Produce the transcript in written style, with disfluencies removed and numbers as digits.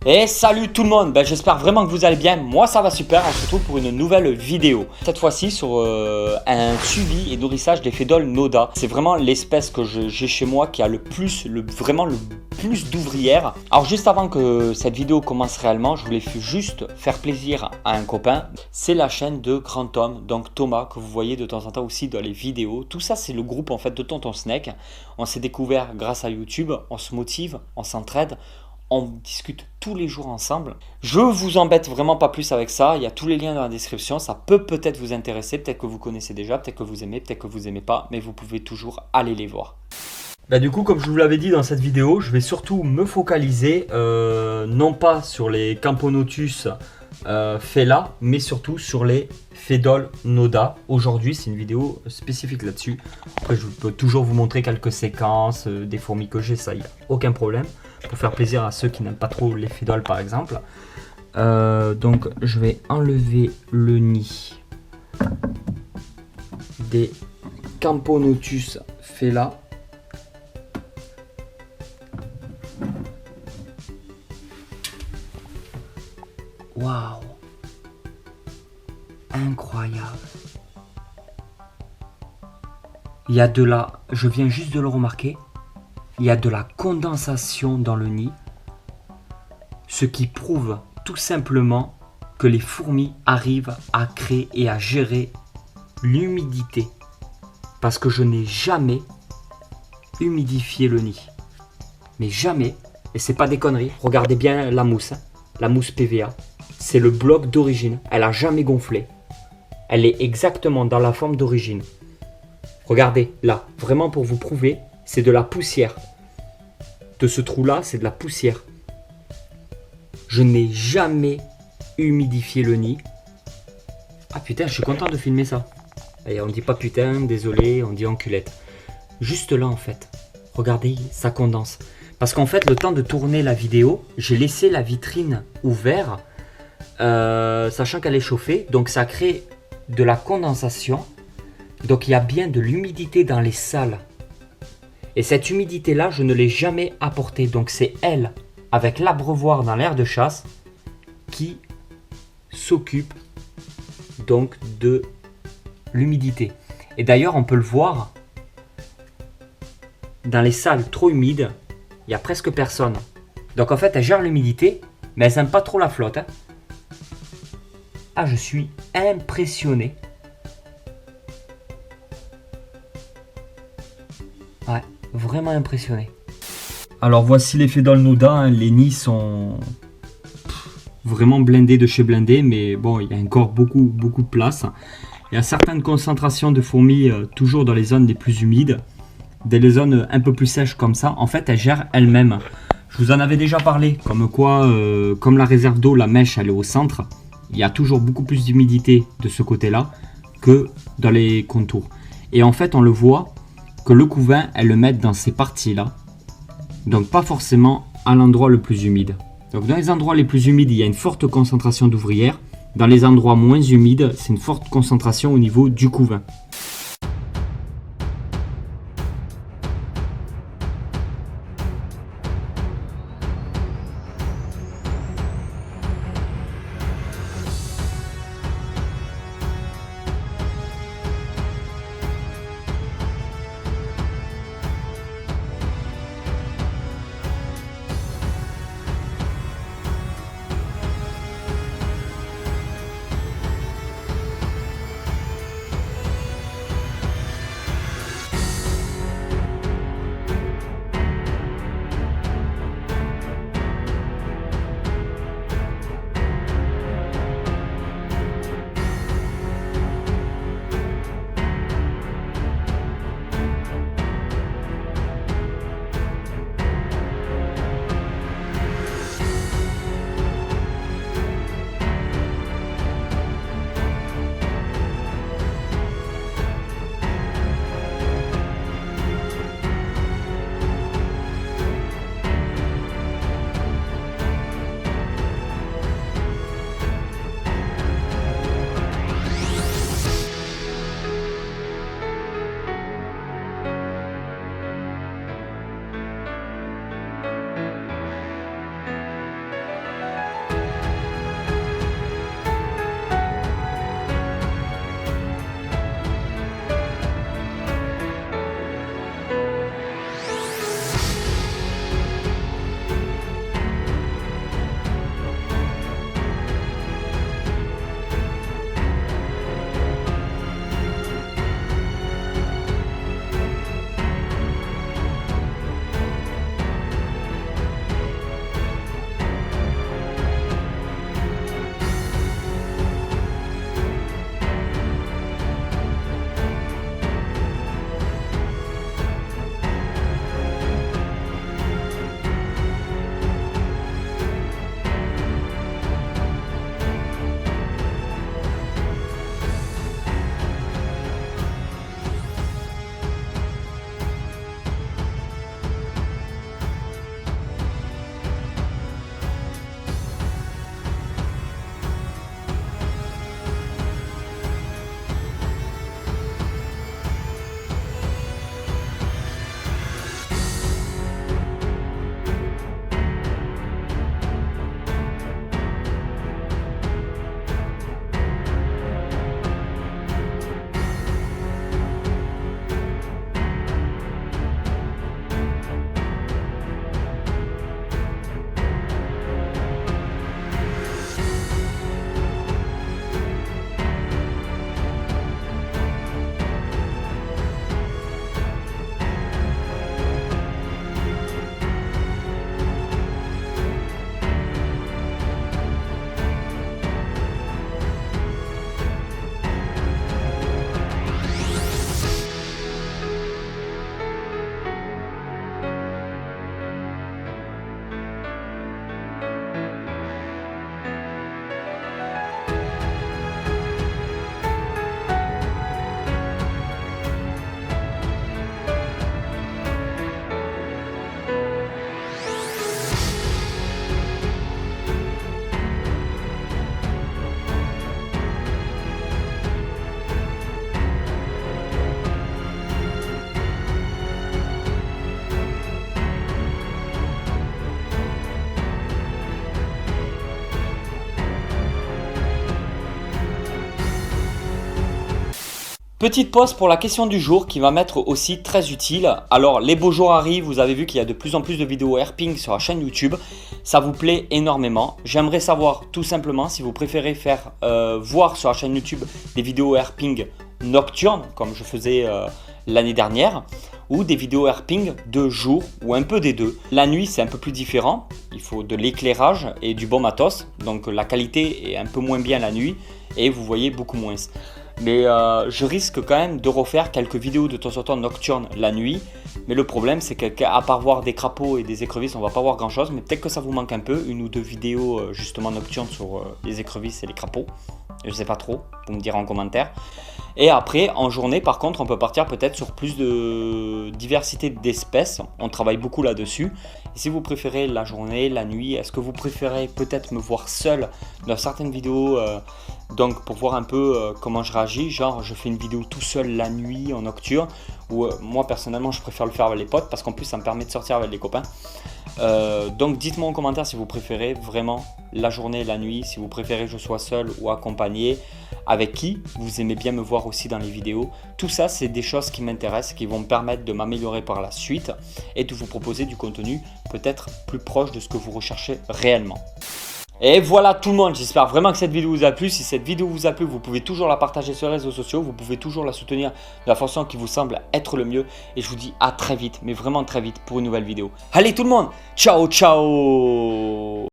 Et salut tout le monde, j'espère vraiment que vous allez bien, moi ça va super, on se retrouve pour une nouvelle vidéo. Cette fois-ci sur un suivi et nourrissage des fédoles Noda. C'est vraiment l'espèce que j'ai chez moi qui a vraiment le plus d'ouvrières. Alors juste avant que cette vidéo commence réellement, je voulais juste faire plaisir à un copain. C'est la chaîne de Grand Tom, donc Thomas, que vous voyez de temps en temps aussi dans les vidéos. Tout ça c'est le groupe en fait de Tonton Snake. On s'est découvert grâce à YouTube, on se motive, on s'entraide. On discute tous les jours ensemble. Je vous embête vraiment pas plus avec ça. Il y a tous les liens dans la description. Ça peut peut-être vous intéresser. Peut-être que vous connaissez déjà. Peut-être que vous aimez. Peut-être que vous aimez pas. Mais vous pouvez toujours aller les voir. Du coup, comme je vous l'avais dit dans cette vidéo, je vais surtout me focaliser non pas sur les Camponotus Fela, mais surtout sur les fédoles Noda. Aujourd'hui, c'est une vidéo spécifique là-dessus. Après, je peux toujours vous montrer quelques séquences des fourmis que j'ai, ça, il n'y a aucun problème. Pour faire plaisir à ceux qui n'aiment pas trop les fédoles, par exemple. Donc, je vais enlever le nid des Camponotus Fela. Waouh! Incroyable! Il y a de la... Je viens juste de le remarquer. Il y a de la condensation dans le nid. Ce qui prouve tout simplement que les fourmis arrivent à créer et à gérer l'humidité. Parce que je n'ai jamais humidifié le nid. Mais jamais. Et c'est pas des conneries. Regardez bien la mousse. La mousse PVA. C'est le bloc d'origine. Elle a jamais gonflé. Elle est exactement dans la forme d'origine. Regardez, là, vraiment pour vous prouver, c'est de la poussière. De ce trou-là, c'est de la poussière. Je n'ai jamais humidifié le nid. Ah putain, je suis content de filmer ça. Et on dit pas putain, désolé, on dit enculette. Juste là, en fait. Regardez, ça condense. Parce qu'en fait, le temps de tourner la vidéo, j'ai laissé la vitrine ouverte. Sachant qu'elle est chauffée, donc ça crée de la condensation, donc il y a bien de l'humidité dans les salles, et cette humidité là je ne l'ai jamais apportée, donc c'est elle avec l'abreuvoir dans l'aire de chasse qui s'occupe donc de l'humidité. Et d'ailleurs on peut le voir dans les salles trop humides, il y a presque personne, donc en fait elle gère l'humidité mais elle n'aime pas trop la flotte, hein. Ah, je suis impressionné. Ouais, vraiment impressionné. Alors voici les fédoles Noda, hein. Les nids sont vraiment blindés de chez blindés, mais bon, il y a encore beaucoup de place. Il y a certaines concentrations de fourmis toujours dans les zones les plus humides. Dans les zones un peu plus sèches comme ça, en fait, elles gèrent elles-mêmes. Je vous en avais déjà parlé, comme quoi, comme la réserve d'eau, la mèche, elle est au centre. Il y a toujours beaucoup plus d'humidité de ce côté-là que dans les contours. Et en fait, on le voit que le couvain, elles le mettent dans ces parties-là. Donc pas forcément à l'endroit le plus humide. Donc dans les endroits les plus humides, il y a une forte concentration d'ouvrières. Dans les endroits moins humides, c'est une forte concentration au niveau du couvain. Petite pause pour la question du jour qui va m'être aussi très utile. Alors les beaux jours arrivent, vous avez vu qu'il y a de plus en plus de vidéos herping sur la chaîne YouTube. Ça vous plaît énormément. J'aimerais savoir tout simplement si vous préférez faire voir sur la chaîne YouTube des vidéos herping nocturnes comme je faisais l'année dernière, ou des vidéos herping de jour ou un peu des deux. La nuit c'est un peu plus différent, il faut de l'éclairage et du bon matos, donc la qualité est un peu moins bien la nuit et vous voyez beaucoup moins. Mais je risque quand même de refaire quelques vidéos de temps en temps nocturnes la nuit. Mais le problème c'est qu'à part voir des crapauds et des écrevisses, on va pas voir grand chose. Mais peut-être que ça vous manque un peu, une ou deux vidéos justement nocturnes sur les écrevisses et les crapauds. Je sais pas trop, vous me direz en commentaire. Et après, en journée, par contre, on peut partir peut-être sur plus de diversité d'espèces. On travaille beaucoup là-dessus. Et si vous préférez la journée, la nuit, est-ce que vous préférez peut-être me voir seul dans certaines vidéos donc pour voir un peu comment je réagis, genre je fais une vidéo tout seul la nuit en nocturne, ou moi personnellement je préfère le faire avec les potes parce qu'en plus ça me permet de sortir avec les copains. Donc dites-moi en commentaire si vous préférez vraiment la journée, la nuit, si vous préférez que je sois seul ou accompagné, avec qui vous aimez bien me voir aussi dans les vidéos. Tout ça c'est des choses qui m'intéressent, qui vont me permettre de m'améliorer par la suite et de vous proposer du contenu peut-être plus proche de ce que vous recherchez réellement. Et voilà tout le monde, j'espère vraiment que cette vidéo vous a plu. Si cette vidéo vous a plu, vous pouvez toujours la partager sur les réseaux sociaux. Vous pouvez toujours la soutenir de la façon qui vous semble être le mieux. Et je vous dis à très vite, mais vraiment très vite pour une nouvelle vidéo. Allez tout le monde, ciao ciao.